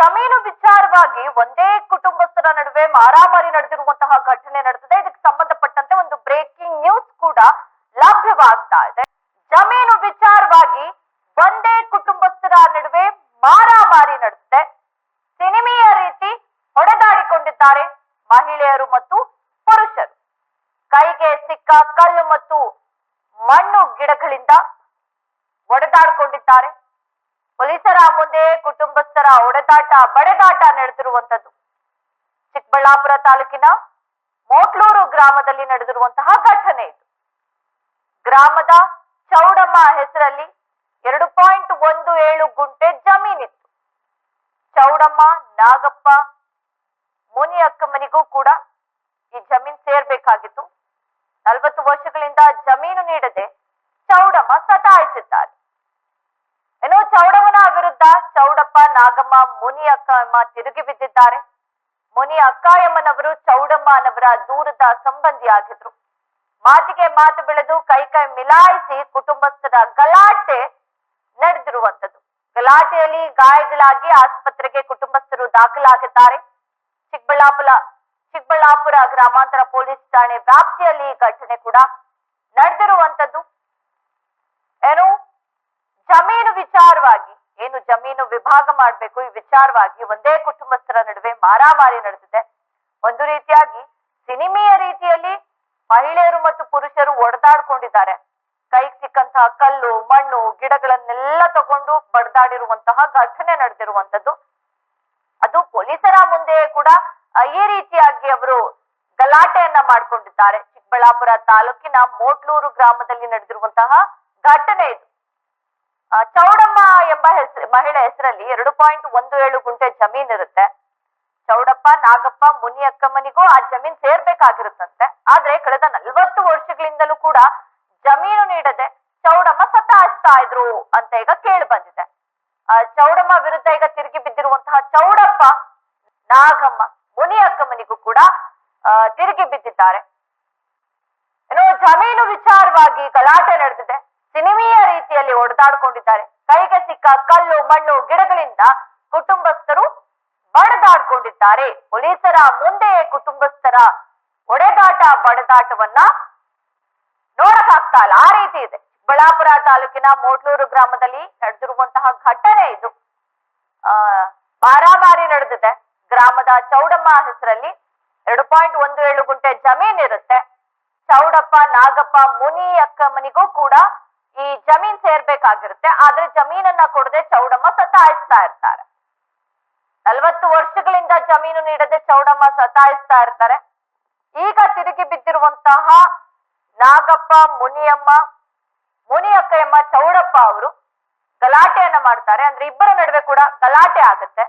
ಜಮೀನು ವಿಚಾರವಾಗಿ ಒಂದೇ ಕುಟುಂಬಸ್ಥರ ನಡುವೆ ಮಾರಾಮಾರಿ ನಡೆದಿರುವಂತಹ ಘಟನೆ ನಡೆದಿದೆ. ಇದಕ್ಕೆ ಸಂಬಂಧಪಟ್ಟಂತೆ ಒಂದು ಬ್ರೇಕಿಂಗ್ ನ್ಯೂಸ್ ಕೂಡ ಲಭ್ಯವಾಗ್ತಾ ಇದೆ. ಜಮೀನು ವಿಚಾರವಾಗಿ ಒಂದೇ ಕುಟುಂಬಸ್ಥರ ನಡುವೆ ಮಾರಾಮಾರಿ ನಡೆದಿದೆ. ಸಿನಿಮೆಯ ರೀತಿ ಹೊಡೆದಾಡಿಕೊಂಡಿದ್ದಾರೆ ಮಹಿಳೆಯರು ಮತ್ತು ಪುರುಷರು. ಕೈಗೆ ಸಿಕ್ಕ ಕಲ್ಲು ಮತ್ತು ಮಣ್ಣು ಗಿಡಗಳಿಂದ ಹೊಡೆದಾಡಿಕೊಂಡಿದ್ದಾರೆ. ಪೊಲೀಸರ ಮುಂದೆ ಕುಟುಂಬಸ್ಥರ ಬಡೆದಾಟ ನಡೆದಿರುವಂತದ್ದು ಚಿಕ್ಕಬಳ್ಳಾಪುರ ತಾಲೂಕಿನ ಮೋಟ್ಲೂರು ಗ್ರಾಮದಲ್ಲಿ ನಡೆದಿರುವಂತಹ ಘಟನೆ ಇದು. ಗ್ರಾಮದ ಚೌಡಮ್ಮ ಹೆಸರಲ್ಲಿ 2.17 ಗುಂಟೆ ಜಮೀನಿತ್ತು. ಚೌಡಮ್ಮ, ನಾಗಪ್ಪ, ಮುನಿಯಕ್ಕಮ್ಮನಿಗೂ ಕೂಡ ಈ ಜಮೀನು ಸೇರ್ಬೇಕಾಗಿತ್ತು. 40 ವರ್ಷಗಳಿಂದ ಜಮೀನು ನೀಡದೆ ಚೌಡಮ್ಮ ಸತಾಯಿಸಿದ್ದಾರೆ. ಏನೋ ಚೌಡಮ್ಮನ ವಿರುದ್ಧ ಚೌಡಪ್ಪ, ನಾಗಮ್ಮ, ಮುನಿ ಅಕ್ಕಮ್ಮ ತಿರುಗಿ ಬಿದ್ದಿದ್ದಾರೆ. ಮುನಿ ಅಕ್ಕಾಯಮ್ಮನವರು ಚೌಡಮ್ಮನವರ ದೂರದ ಸಂಬಂಧಿಯಾಗಿದ್ರು. ಮಾತಿಗೆ ಮಾತು ಬೆಳೆದು ಕೈ ಮಿಲಾಯಿಸಿ ಕುಟುಂಬಸ್ಥರ ಗಲಾಟೆ ನಡೆದಿರುವಂತದ್ದು. ಗಲಾಟೆಯಲ್ಲಿ ಗಾಯಗಳಾಗಿ ಆಸ್ಪತ್ರೆಗೆ ಕುಟುಂಬಸ್ಥರು ದಾಖಲಾಗಿದ್ದಾರೆ. ಚಿಕ್ಕಬಳ್ಳಾಪುರ ಗ್ರಾಮಾಂತರ ಪೊಲೀಸ್ ಠಾಣೆ ವ್ಯಾಪ್ತಿಯಲ್ಲಿ ಈ ಘಟನೆ ಕೂಡ ನಡೆದಿರುವಂತದ್ದು. ಏನು ಜಮೀನು ವಿಚಾರವಾಗಿ, ಏನು ಜಮೀನು ವಿಭಾಗ ಮಾಡಬೇಕು, ಈ ವಿಚಾರವಾಗಿ ಒಂದೇ ಕುಟುಂಬಸ್ಥರ ನಡುವೆ ಮಾರಾಮಾರಿ ನಡೆದಿದೆ. ಒಂದು ರೀತಿಯಾಗಿ ಸಿನಿಮೆಯ ರೀತಿಯಲ್ಲಿ ಮಹಿಳೆಯರು ಮತ್ತು ಪುರುಷರು ಒಡೆದಾಡ್ಕೊಂಡಿದ್ದಾರೆ. ಕೈಗೆ ಸಿಕ್ಕಂತಹ ಕಲ್ಲು, ಮಣ್ಣು, ಗಿಡಗಳನ್ನೆಲ್ಲ ತಗೊಂಡು ಬಡ್ದಾಡಿರುವಂತಹ ಘಟನೆ ನಡೆದಿರುವಂತದ್ದು. ಅದು ಪೊಲೀಸರ ಮುಂದೆ ಕೂಡ ಈ ರೀತಿಯಾಗಿ ಅವರು ಗಲಾಟೆಯನ್ನ ಮಾಡ್ಕೊಂಡಿದ್ದಾರೆ. ಚಿಕ್ಕಬಳ್ಳಾಪುರ ತಾಲೂಕಿನ ಮೋಟ್ಲೂರು ಗ್ರಾಮದಲ್ಲಿ ನಡೆದಿರುವಂತಹ ಘಟನೆ ಇದು. ಚೌಡಮ್ಮ ಎಂಬ ಮಹಿಳೆ ಹೆಸರಲ್ಲಿ 2.17 ಗುಂಟೆ ಜಮೀನ್ ಇರುತ್ತೆ. ಚೌಡಪ್ಪ, ನಾಗಪ್ಪ, ಮುನಿ ಅಕ್ಕಮ್ಮನಿಗೂ ಆ ಜಮೀನ್ ಸೇರ್ಬೇಕಾಗಿರುತ್ತಂತೆ. ಆದ್ರೆ ಕಳೆದ 40 ವರ್ಷಗಳಿಂದಲೂ ಕೂಡ ಜಮೀನು ನೀಡದೆ ಚೌಡಮ್ಮ ಸತಾಯಿಸ್ತಾ ಇದ್ರು ಅಂತ ಈಗ ಕೇಳಿ ಬಂದಿದೆ. ಚೌಡಮ್ಮ ವಿರುದ್ಧ ಈಗ ತಿರುಗಿ ಬಿದ್ದಿರುವಂತಹ ಚೌಡಪ್ಪ, ನಾಗಮ್ಮ, ಮುನಿ ಅಕ್ಕಮ್ಮನಿಗೂ ಕೂಡ ತಿರುಗಿ ಬಿದ್ದಿದ್ದಾರೆ. ಏನೋ ಜಮೀನು ವಿಚಾರವಾಗಿ ಗಲಾಟೆ ನಡೆದಿದೆ. ಸಿನಿಮೆಯ ರೀತಿಯಲ್ಲಿ ಹೊಡೆದಾಡ್ಕೊಂಡಿದ್ದಾರೆ. ಕೈಗೆ ಸಿಕ್ಕ ಕಲ್ಲು, ಮಣ್ಣು, ಗಿಡಗಳಿಂದ ಕುಟುಂಬಸ್ಥರು ಬಡದಾಡ್ಕೊಂಡಿದ್ದಾರೆ. ಪೊಲೀಸರ ಮುಂದೆ ಕುಟುಂಬಸ್ಥರ ಬಡದಾಟವನ್ನ ನೋಡಕ್ಕಾಗ್ತಾ ಇಲ್ಲ, ಆ ರೀತಿ ಇದೆ. ಚಿಕ್ಕಬಳ್ಳಾಪುರ ತಾಲೂಕಿನ ಮೋಟ್ಲೂರು ಗ್ರಾಮದಲ್ಲಿ ನಡೆದಿರುವಂತಹ ಘಟನೆ ಇದು. ಮಾರಾಮಾರಿ ನಡೆದಿದೆ. ಗ್ರಾಮದ ಚೌಡಮ್ಮ ಹೆಸರಲ್ಲಿ 2.17 ಗುಂಟೆ ಜಮೀನ್ ಇರುತ್ತೆ. ಚೌಡಪ್ಪ, ನಾಗಪ್ಪ, ಮುನಿ ಅಕ್ಕಮ್ಮನಿಗೂ ಕೂಡ ಈ ಜಮೀನ್ ಸೇರ್ಬೇಕಾಗಿರುತ್ತೆ. ಆದ್ರೆ ಜಮೀನನ್ನ ಕೊಡದೆ ಚೌಡಮ್ಮ ಸತಾಯಿಸ್ತಾ ಇರ್ತಾರೆ. 40 ವರ್ಷಗಳಿಂದ ಜಮೀನು ನೀಡದೆ ಚೌಡಮ್ಮ ಸತಾಯಿಸ್ತಾ ಇರ್ತಾರೆ. ಈಗ ತಿರುಗಿ ಬಿದ್ದಿರುವಂತಹ ನಾಗಪ್ಪ, ಮುನಿ ಅಕ್ಕಯ್ಯಮ್ಮ, ಚೌಡಪ್ಪ ಅವರು ಗಲಾಟೆಯನ್ನ ಮಾಡ್ತಾರೆ. ಅಂದ್ರೆ ಇಬ್ಬರ ನಡುವೆ ಕೂಡ ಗಲಾಟೆ ಆಗುತ್ತೆ.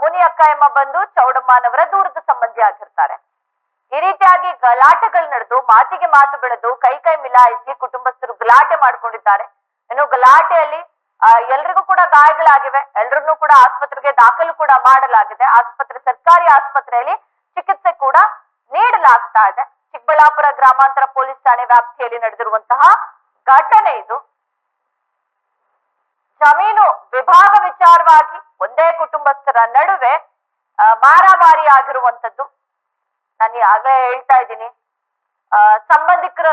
ಮುನಿ ಅಕ್ಕಯ್ಯಮ್ಮ ಬಂದು ಚೌಡಮ್ಮನವರ ದೂರದ ಸಂಬಂಧಿ ಆಗಿರ್ತಾರೆ. ಈ ರೀತಿಯಾಗಿ ಗಲಾಟೆಗಳು ನಡೆದು ಮಾತಿಗೆ ಮಾತು ಬೆಳೆದು ಕೈ ಮಿಲಾಯಿಸಿ ಕುಟುಂಬಸ್ಥರು ಗಲಾಟೆ ಮಾಡ್ಕೊಂಡಿದ್ದಾರೆ. ಇನ್ನು ಗಲಾಟೆಯಲ್ಲಿ ಎಲ್ರಿಗೂ ಕೂಡ ಗಾಯಗಳಾಗಿವೆ. ಎಲ್ರನ್ನೂ ಕೂಡ ಆಸ್ಪತ್ರೆಗೆ ದಾಖಲು ಕೂಡ ಮಾಡಲಾಗಿದೆ. ಸರ್ಕಾರಿ ಆಸ್ಪತ್ರೆಯಲ್ಲಿ ಚಿಕಿತ್ಸೆ ಕೂಡ ನೀಡಲಾಗ್ತಾ ಇದೆ. ಚಿಕ್ಕಬಳ್ಳಾಪುರ ಗ್ರಾಮಾಂತರ ಪೊಲೀಸ್ ಠಾಣೆ ವ್ಯಾಪ್ತಿಯಲ್ಲಿ ನಡೆದಿರುವಂತಹ ಘಟನೆ ಇದು. ಜಮೀನು ವಿಭಾಗ ವಿಚಾರವಾಗಿ ಒಂದೇ ಕುಟುಂಬಸ್ಥರ ನಡುವೆ ಮಾರಾಮಾರಿ ಆಗಿರುವಂತದ್ದು. ನಾನು ಆಗ್ಲೇ ಹೇಳ್ತಾ ಇದ್ದೀನಿ, ಸಂಬಂಧಿಕರ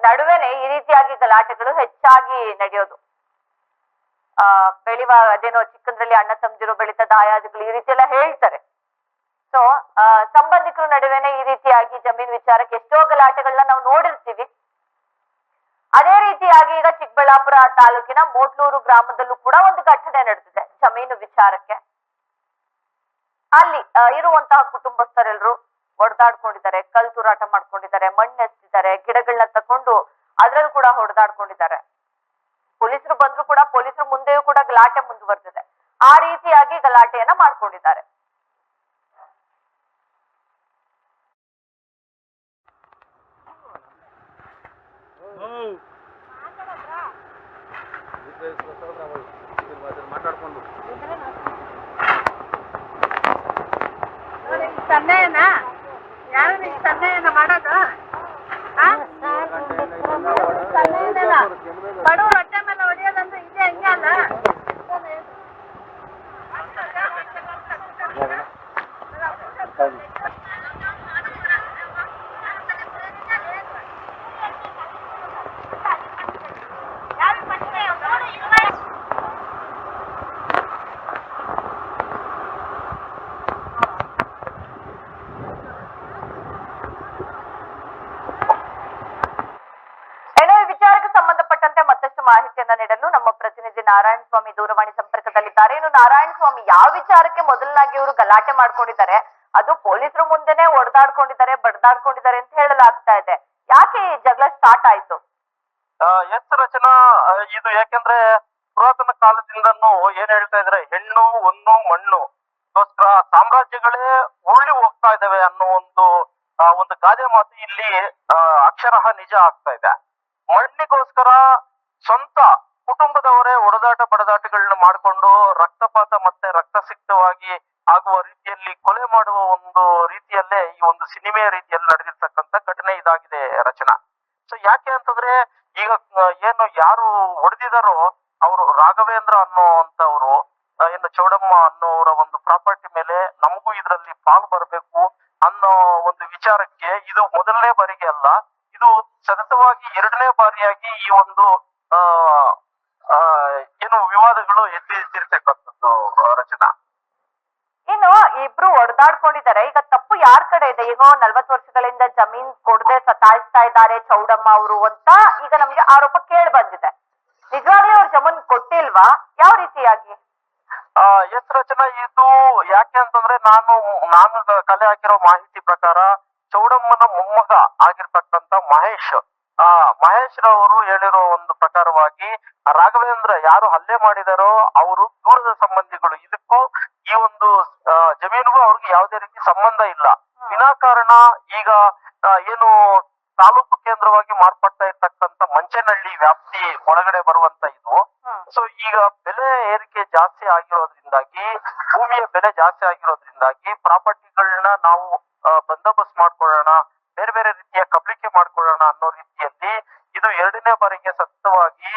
ನಡುವೆನೆ ಈ ರೀತಿಯಾಗಿ ಗಲಾಟೆಗಳು ಹೆಚ್ಚಾಗಿ ನಡೆಯೋದು. ಅದೇನೋ ಚಿಕ್ಕಂದ್ರಲ್ಲಿ ಅಣ್ಣ ತಮ್ಮದಿರು ಬೆಳೀತಾ ದಾಯಾದಿಗಳು ಈ ರೀತಿ ಎಲ್ಲ ಹೇಳ್ತಾರೆ. ಸೊ ಸಂಬಂಧಿಕರ ನಡುವೆನೆ ಈ ರೀತಿಯಾಗಿ ಜಮೀನು ವಿಚಾರಕ್ಕೆ ಎಷ್ಟೋ ಗಲಾಟೆಗಳನ್ನ ನಾವು ನೋಡಿರ್ತೀವಿ. ಅದೇ ರೀತಿಯಾಗಿ ಈಗ ಚಿಕ್ಕಬಳ್ಳಾಪುರ ತಾಲೂಕಿನ ಮೋಟ್ಲೂರು ಗ್ರಾಮದಲ್ಲೂ ಕೂಡ ಒಂದು ಘಟನೆ ನಡೆದಿದೆ ಜಮೀನು ವಿಚಾರಕ್ಕೆ. ಅಲ್ಲಿ ಇರುವಂತಹ ಕುಟುಂಬಸ್ಥರೆಲ್ಲರೂ ಹೊಡೆದಾಡ್ಕೊಂಡಿದ್ದಾರೆ, ಕಲ್ ತೂರಾಟ ಮಾಡ್ಕೊಂಡಿದ್ದಾರೆ, ಮಣ್ಣೆಸ್ತಿದ್ದಾರೆ, ಗಿಡಗಳನ್ನ ತಕೊಂಡು ಅದ್ರಲ್ಲಿ ಕೂಡ ಹೊಡೆದಾಡ್ಕೊಂಡಿದ್ದಾರೆ. ಪೊಲೀಸರು ಬಂದ್ರು ಕೂಡ ಪೊಲೀಸರು ಮುಂದೆಯೂ ಕೂಡ ಗಲಾಟೆ ಮುಂದುವರೆದಿದೆ. ಆ ರೀತಿಯಾಗಿ ಗಲಾಟೆಯನ್ನ ಮಾಡ್ಕೊಂಡಿದ್ದಾರೆ. ಸನ್ನೆಯನ್ನ ಯಾರು ಸನ್ನೆಯನ್ನ ಮಾಡೋದು? ಬಡವ್ರ ಹೊಟ್ಟೆ ಮೇಲೆ ಹೊಡೆಯೋದಂದ್ರೆ ಇದೆ, ಹಂಗೆ ಅಲ್ಲ. ಏನೋ ಈ ವಿಚಾರಕ್ಕೆ ಸಂಬಂಧಪಟ್ಟಂತೆ ಮತ್ತಷ್ಟು ಮಾಹಿತಿಯನ್ನ ನೀಡಲು ನಮ್ಮ ಪ್ರತಿನಿಧಿ ನಾರಾಯಣ ಸ್ವಾಮಿ ದೂರವಾಣಿ ಸಂಪರ್ಕದಲ್ಲಿದ್ದಾರೆ. ಇನ್ನು ನಾರಾಯಣ ಸ್ವಾಮಿ, ಯಾವ ವಿಚಾರಕ್ಕೆ ಮೊದಲನಾಗಿ ಇವರು ಗಲಾಟೆ ಮಾಡ್ಕೊಂಡಿದ್ದಾರೆ, ಅದು ಪೊಲೀಸರು ಮುಂದೆನೆ ಒಡೆದಾಡ್ಕೊಂಡಿದ್ದಾರೆ, ಬಡ್ದಾಡ್ಕೊಂಡಿದ್ದಾರೆ ಅಂತ ಹೇಳಲಾಗ್ತಾ ಇದೆ. ಯಾಕೆ ಈ ಜಗಳ ಸ್ಟಾರ್ಟ್ ಆಯ್ತು? ಎಸ್ ರಚನಾ, ಇದು ಯಾಕೆಂದ್ರೆ ಪುರಾತನ ಕಾಲದಿಂದನೂ ಏನ್ ಹೇಳ್ತಾ ಇದ್ರೆ, ಹೆಣ್ಣು ಹೊನ್ನು ಮಣ್ಣು ಗೋಸ್ಕರ ಸಾಮ್ರಾಜ್ಯಗಳೇ ಉರುಳಿ ಹೋಗ್ತಾ ಇದಾವೆ ಅನ್ನೋ ಒಂದು ಗಾದೆ ಮಾತು ಇಲ್ಲಿ ಅಕ್ಷರಃ ನಿಜ ಆಗ್ತಾ ಇದೆ. ಮಣ್ಣಿಗೋಸ್ಕರ ಸ್ವಂತ ಕುಟುಂಬದವರೇ ಒಡೆದಾಟ ಬಡದಾಟಗಳನ್ನ ಮಾಡಿಕೊಂಡು ರಕ್ತಪಾತ ಮತ್ತೆ ರಕ್ತಸಿಕ್ತವಾಗಿ ಆಗುವ ರೀತಿಯಲ್ಲಿ ಕೊಲೆ ಮಾಡುವ ಒಂದು ರೀತಿಯಲ್ಲೇ ಈ ಒಂದು ಸಿನಿಮೆಯ ರೀತಿಯಲ್ಲಿ ನಡೆದಿರ್ತಕ್ಕಂಥ ಘಟನೆ ಇದಾಗಿದೆ ರಚನಾ. ಸೊ ಯಾಕೆ ಅಂತಂದ್ರೆ, ಈಗ ಏನು ಯಾರು ಹೊಡೆದಿದಾರೋ ಅವರು ರಾಘವೇಂದ್ರ ಅನ್ನೋಂಥವ್ರು, ಏನು ಚೌಡಮ್ಮ ಅನ್ನೋರ ಒಂದು ಪ್ರಾಪರ್ಟಿ ಮೇಲೆ ನಮಗೂ ಇದರಲ್ಲಿ ಪಾಲು ಬರಬೇಕು ಅನ್ನೋ ಒಂದು ವಿಚಾರಕ್ಕೆ ಇದು ಮೊದಲನೇ ಬಾರಿಗೆ ಅಲ್ಲ, ಇದು ಸತತವಾಗಿ ಎರಡನೇ ಬಾರಿಯಾಗಿ ಈ ಒಂದು ಏನು ವಿವಾದಗಳು ಎದ್ದಿರ್ತಕ್ಕಂಥದ್ದು ರಚನಾ. ಇನ್ನು ಇಬ್ರು ಒಡೆದಾಡ್ಕೊಂಡಿದ್ದಾರೆ. ಈಗ ತಪ್ಪು ಯಾರ ಕಡೆ ಇದೆ? ಈಗ 40 ವರ್ಷಗಳಿಂದ ಜಮೀನ್ ಕೊಡದೆ ಸತಾಯಿಸ್ತಾ ಇದ್ದಾರೆ ಚೌಡಮ್ಮ ಅವರು ಅಂತ ಈಗ ನಮ್ಗೆ ಆರೋಪ ಕೇಳಿ ಬಂದಿದೆ. ನಿಜವಾಗ್ಲೂ ಅವ್ರು ಜಮೀನ್ ಕೊಟ್ಟಿಲ್ವಾ? ಯಾವ ರೀತಿಯಾಗಿ? ಎಸ್ ರಚನಾ, ಇದು ಯಾಕೆ ಅಂತಂದ್ರೆ ನಾನು ಕಲೆ ಹಾಕಿರೋ ಮಾಹಿತಿ ಪ್ರಕಾರ ಚೌಡಮ್ಮನ ಮೊಮ್ಮಗ ಆಗಿರ್ತಕ್ಕಂಥ ಮಹೇಶ್ ರವರು ಹೇಳಿರೋ ಒಂದು ಪ್ರಕಾರವಾಗಿ ರಾಘವೇಂದ್ರ ಯಾರು ಹಲ್ಲೆ ಮಾಡಿದಾರೋ ಅವರು ದೂರದ ಸಂಬಂಧಿಗಳು. ಇದಕ್ಕೂ ಈ ಒಂದು ಜಮೀನಿಗೂ ಅವ್ರಿಗೆ ಯಾವುದೇ ರೀತಿ ಸಂಬಂಧ ಇಲ್ಲ. ವಿನಾಕಾರಣ ಈಗ ಏನು ತಾಲೂಕು ಕೇಂದ್ರವಾಗಿ ಮಾರ್ಪಡ್ತಾ ಇರ್ತಕ್ಕಂಥ ಮಂಚನಹಳ್ಳಿ ವ್ಯಾಪ್ತಿ ಒಳಗಡೆ ಬರುವಂತ ಇದು. ಸೊ ಈಗ ಬೆಲೆ ಏರಿಕೆ ಜಾಸ್ತಿ ಆಗಿರೋದ್ರಿಂದಾಗಿ, ಭೂಮಿಯ ಬೆಲೆ ಜಾಸ್ತಿ ಆಗಿರೋದ್ರಿಂದಾಗಿ ಪ್ರಾಪರ್ಟಿಗಳನ್ನ ನಾವು ಬಂದೋಬಸ್ತ್ ಮಾಡ್ಕೊಳ್ಳೋಣ, ಬೇರೆ ಬೇರೆ ರೀತಿಯ ಕಬಳಿಕೆ ಮಾಡ್ಕೊಳ್ಳೋಣ ಅನ್ನೋ ರೀತಿಯಲ್ಲಿ ಇದು ಎರಡನೇ ಬಾರಿಗೆ ಸತತವಾಗಿ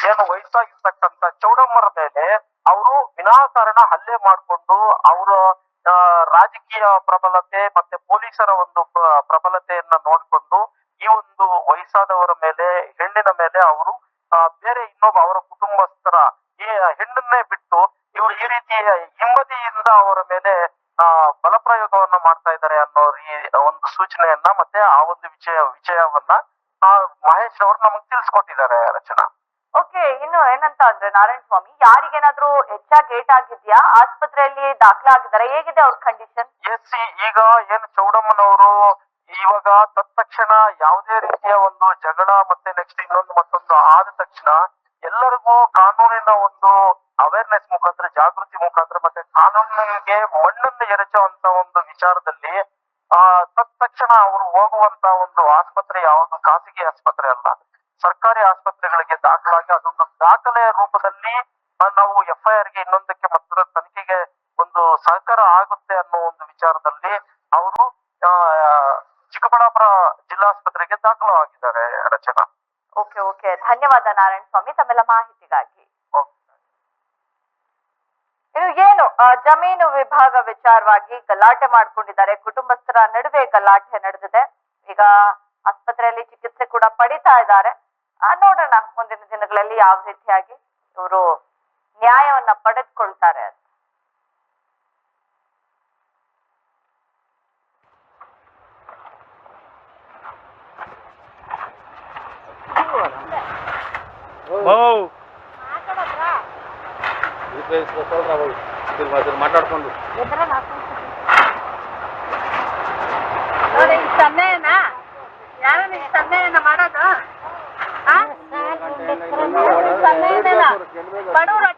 ಏನು ವಯಸ್ಸಾಗಿರ್ತಕ್ಕಂಥ ಚೌಡಮ್ಮರ ಮೇಲೆ ಅವರು ವಿನಾಕಾರಣ ಹಲ್ಲೆ ಮಾಡಿಕೊಂಡು ಅವರ ರಾಜಕೀಯ ಪ್ರಬಲತೆ ಮತ್ತೆ ಪೊಲೀಸರ ಒಂದು ಪ್ರಬಲತೆಯನ್ನ ನೋಡಿಕೊಂಡು ಈ ಒಂದು ವಯಸ್ಸಾದವರ ಮೇಲೆ, ಹೆಣ್ಣಿನ ಮೇಲೆ ಅವರು ಬೇರೆ ಇನ್ನೊಬ್ಬ ಅವರ ಕುಟುಂಬಸ್ಥರ ಈ ಹೆಣ್ಣನ್ನೇ ಬಿಟ್ಟು ಇವರು ಈ ರೀತಿಯ ಹಿಂಬದಿಯಿಂದ ಅವರ ಮೇಲೆ ಬಲಪ್ರಯೋಗವನ್ನ ಮಾಡ್ತಾ ಇದ್ದಾರೆ ಅನ್ನೋ ಒಂದು ಸೂಚನೆಯನ್ನ ಮತ್ತೆ ಆ ಒಂದು ವಿಷಯವನ್ನ ಮಹೇಶ್ ಅವರು ನಮಗೆ ತಿಳಿಸ್ಕೊಟ್ಟಿದ್ದಾರೆ ರಚನಾ. ಓಕೆ, ಇನ್ನು ಏನಂತ ಅಂದ್ರೆ ನಾರಾಯಣ ಸ್ವಾಮಿ, ಯಾರಿಗೇನಾದ್ರೂ ಹೆಚ್ಚಾಗಿ ಏಟ್ ಆಗಿದ್ಯಾ? ಆಸ್ಪತ್ರೆಯಲ್ಲಿ ದಾಖಲಾಗಿದ್ದಾರೆ, ಹೇಗಿದೆ ಅವ್ರ ಕಂಡೀಷನ್? ಎಸ್, ಈಗ ಏನು ಚೌಡಮ್ಮನವರು ಇವಾಗ ತಕ್ಷಣ ಯಾವುದೇ ರೀತಿಯ ಒಂದು ಜಗಳ ಮತ್ತೆ ನೆಕ್ಸ್ಟ್ ಇನ್ನೊಂದು ಮತ್ತೊಂದು ಆದ ತಕ್ಷಣ ಎಲ್ಲರಿಗೂ ಕಾನೂನಿನ ಒಂದು ಅವೇರ್ನೆಸ್ ಮುಖಾಂತರ, ಜಾಗೃತಿ ಮುಖಾಂತರ ಮತ್ತೆ ಕಾನೂನಿಗೆ ಮಣ್ಣನ್ನು ಎರಚುವಂತ ಒಂದು ವಿಚಾರದಲ್ಲಿ ತಕ್ಷಣ ಅವರು ಹೋಗುವಂತ ಒಂದು ಆಸ್ಪತ್ರೆ ಯಾವುದು ಖಾಸಗಿ ಆಸ್ಪತ್ರೆ ಅಲ್ಲ, ಸರ್ಕಾರಿ ಆಸ್ಪತ್ರೆಗಳಿಗೆ ದಾಖಲಾಗಿ ಅದೊಂದು ದಾಖಲೆಯ ರೂಪದಲ್ಲಿ ನಾವು FIR ಗೆ ಇನ್ನೊಂದಕ್ಕೆ ಮತ್ತೊಂದು ತನಿಖೆಗೆ ಒಂದು ಸಹಕಾರ ಆಗುತ್ತೆ ಅನ್ನೋ ಒಂದು ವಿಚಾರದಲ್ಲಿ ಅವರು ಚಿಕ್ಕಬಳ್ಳಾಪುರ ಜಿಲ್ಲಾಸ್ಪತ್ರೆಗೆ ದಾಖಲಾಗಿದ್ದಾರೆ ರಚನಾ. ಓಕೆ, ಧನ್ಯವಾದ ನಾರಾಯಣ ಸ್ವಾಮಿ ತಮ್ಮೆಲ್ಲ ಮಾಹಿತಿಗಾಗಿ. ಇನ್ನು ಏನು ಜಮೀನು ವಿಭಾಗ ವಿಚಾರವಾಗಿ ಗಲಾಟೆ ಮಾಡ್ಕೊಂಡಿದ್ದಾರೆ, ಕುಟುಂಬಸ್ಥರ ನಡುವೆ ಗಲಾಟೆ ನಡೆದಿದೆ. ಈಗ ಆಸ್ಪತ್ರೆಯಲ್ಲಿ ಚಿಕಿತ್ಸೆ ಕೂಡ ಪಡಿತಾ ಇದ್ದಾರೆ. ನೋಡೋಣ ಮುಂದಿನ ದಿನಗಳಲ್ಲಿ ಯಾವ ರೀತಿಯಾಗಿ ಇವರು ನ್ಯಾಯವನ್ನ ಪಡೆದುಕೊಳ್ತಾರೆ ಅಂತ. ಮಾತಾಡ್ಕೊಂಡು ನೋಡಿ, ಸನ್ನೆಯನ್ನ ಯಾರು ನಿನ್ ಸನ್ನೆಯನ್ನ ಮಾಡೋದು? ಸನ್ನೆಯನ್ನ ಬಡವ್ರು